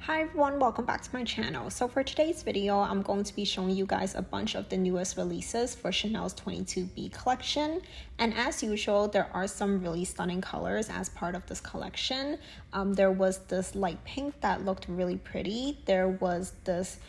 Hi everyone, welcome back to my channel. So for today's video, I'm going to be showing you guys a bunch of the newest releases for Chanel's 22B collection. And as usual, there are some really stunning colors as part of this collection. There was this light pink that looked really pretty. There was this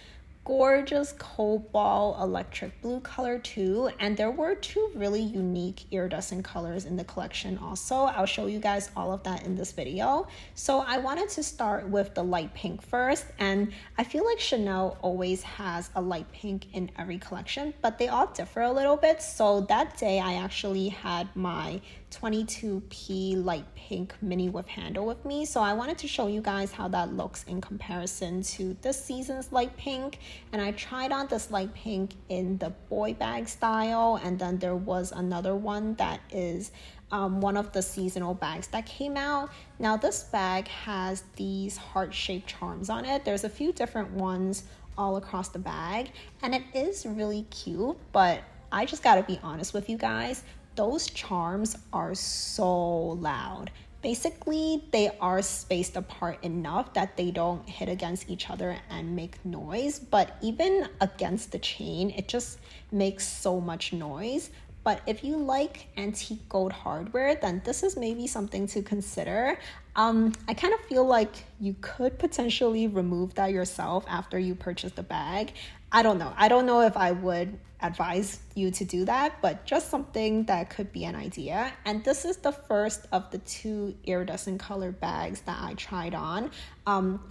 gorgeous cobalt electric blue color too, and there were two really unique iridescent colors in the collection also. I'll show you guys all of that in this video. So I wanted to start with the light pink first, and I feel like Chanel always has a light pink in every collection, but they all differ a little bit. So that day I actually had my 22P light pink mini whip handle with me, so I wanted to show you guys how that looks in comparison to this season's light pink. And I tried on this light pink in the boy bag style, and then there was another one that is one of the seasonal bags that came out. Now this bag has these heart-shaped charms on it. There's a few different ones all across the bag, and it is really cute, but I just gotta be honest with you guys, those charms are so loud. Basically, they are spaced apart enough that they don't hit against each other and make noise, but even against the chain, it just makes so much noise. But if you like antique gold hardware, then this is maybe something to consider. I kind of feel like you could potentially remove that yourself after you purchase the bag. I don't know if I would advise you to do that, but just something that could be an idea. And this is the first of the two iridescent color bags that I tried on.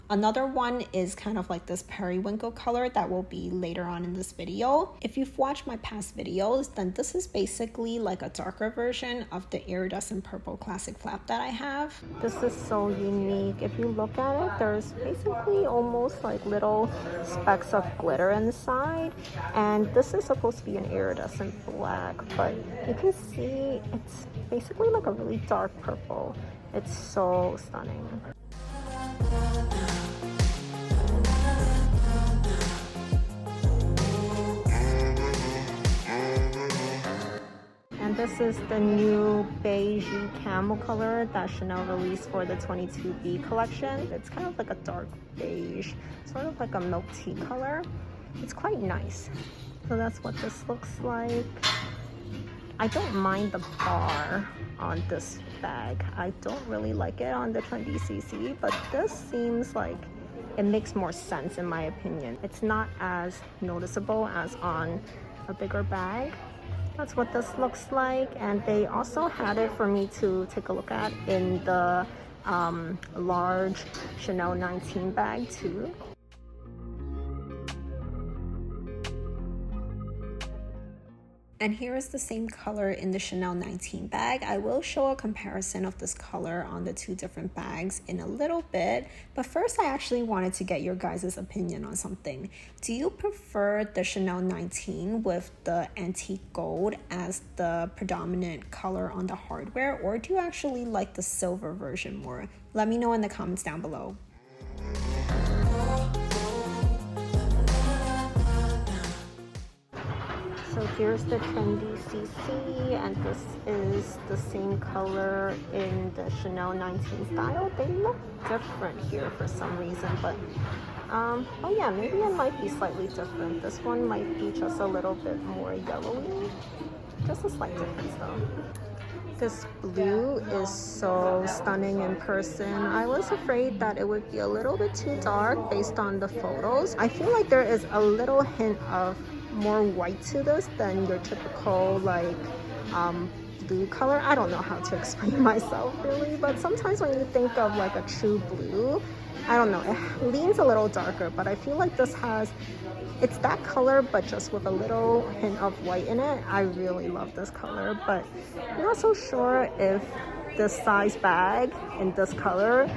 Another one is kind of like this periwinkle color that will be later on in this video. If you've watched my past videos, then this is basically like a darker version of the iridescent purple classic flap that I have. This is so unique. If you look at it, there's basically almost like little specks of glitter inside, and this is supposed to be an iridescent black, but you can see it's basically like a really dark purple. It's so stunning. And this is the new beige camel color that Chanel released for the 22B collection. It's kind of like a dark beige, sort of like a milk tea color. It's quite nice. So that's what this looks like. I don't mind the bar on this bag. I don't really like it on the Trendy CC, but this seems like it makes more sense in my opinion. It's not as noticeable as on a bigger bag. That's what this looks like, and they also had it for me to take a look at in the large Chanel 19 bag too. And here is the same color in the Chanel 19 bag. I will show a comparison of this color on the two different bags in a little bit, but first I actually wanted to get your guys' opinion on something. Do you prefer the Chanel 19 with the antique gold as the predominant color on the hardware, or do you actually like the silver version more? Let me know in the comments down below. So here's the Trendy CC, and this is the same color in the Chanel 19 style. They look different here for some reason, but oh yeah, maybe it might be slightly different. This one might be just a little bit more yellowy. Just a slight difference though. This blue is so stunning in person. I was afraid that it would be a little bit too dark based on the photos. I feel like there is a little hint of more white to this than your typical like blue color. I don't know how to explain myself really, but sometimes when you think of like a true blue, I don't know, it leans a little darker, but I feel like this has, it's that color but just with a little hint of white in it. I really love this color, but I'm not so sure if this size bag in this color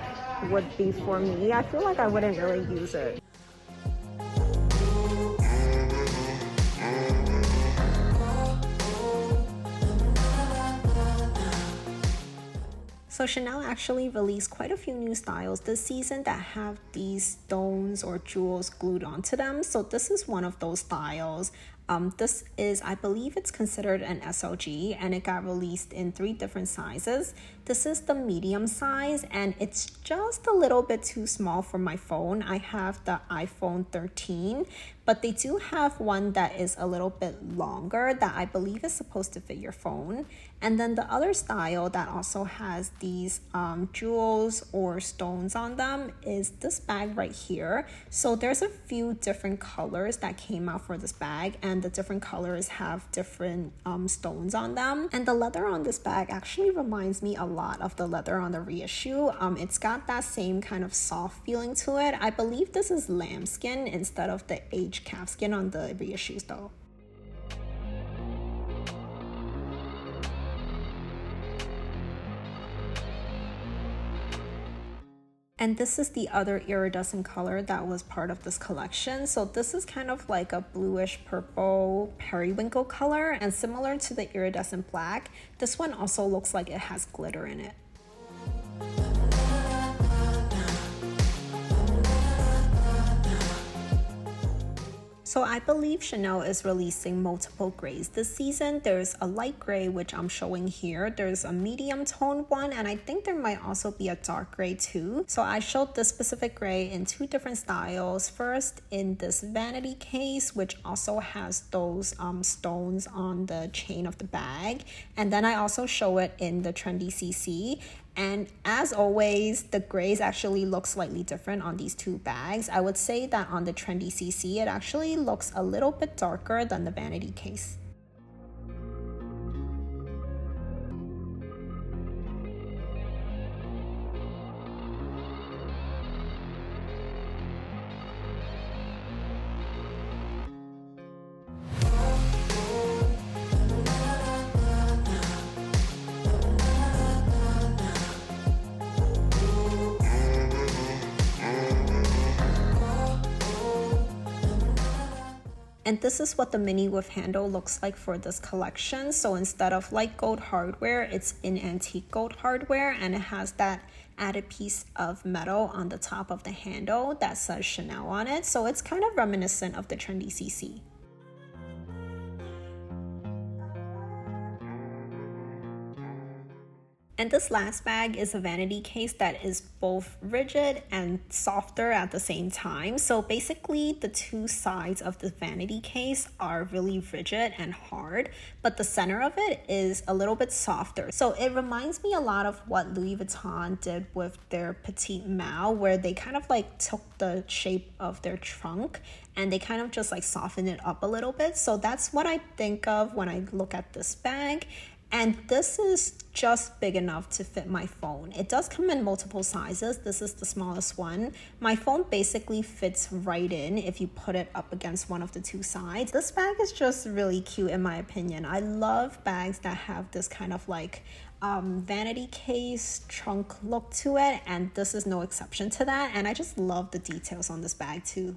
would be for me. I feel like I wouldn't really use it. So Chanel actually released quite a few new styles this season that have these stones or jewels glued onto them. So this is one of those styles. This is, I believe it's considered an SLG, and it got released in 3 different sizes. This is the medium size, and it's just a little bit too small for my phone. I have the iPhone 13, but they do have one that is a little bit longer that I believe is supposed to fit your phone. And then the other style that also has these jewels or stones on them is this bag right here. So there's a few different colors that came out for this bag, and the different colors have different stones on them. And the leather on this bag actually reminds me a lot of the leather on the reissue. It's got that same kind of soft feeling to it. I believe this is lambskin instead of the aged calfskin on the reissues though. And this is the other iridescent color that was part of this collection. So this is kind of like a bluish purple periwinkle color, and similar to the iridescent black, this one also looks like it has glitter in it. So I believe Chanel is releasing multiple grays this season. There's a light gray, which I'm showing here. There's a medium tone one, and I think there might also be a dark gray too. So I showed this specific gray in 2 different styles. First in this vanity case, which also has those stones on the chain of the bag. And then I also show it in the trendy CC. And as always, the grays actually look slightly different on these 2 bags. I would say that on the trendy CC, it actually looks a little bit darker than the vanity case. And this is what the mini with handle looks like for this collection. So instead of light gold hardware, it's in antique gold hardware, and it has that added piece of metal on the top of the handle that says Chanel on it. So it's kind of reminiscent of the trendy CC. And this last bag is a vanity case that is both rigid and softer at the same time. So basically the 2 sides of the vanity case are really rigid and hard, but the center of it is a little bit softer. So it reminds me a lot of what Louis Vuitton did with their Petite Mal, where they kind of like took the shape of their trunk and they kind of just like softened it up a little bit. So that's what I think of when I look at this bag. And this is just big enough to fit my phone. It does come in multiple sizes. This is the smallest one. My phone basically fits right in if you put it up against one of the 2 sides. This bag is just really cute in my opinion. I love bags that have this kind of like vanity case trunk look to it, and this is no exception to that. And I just love the details on this bag too.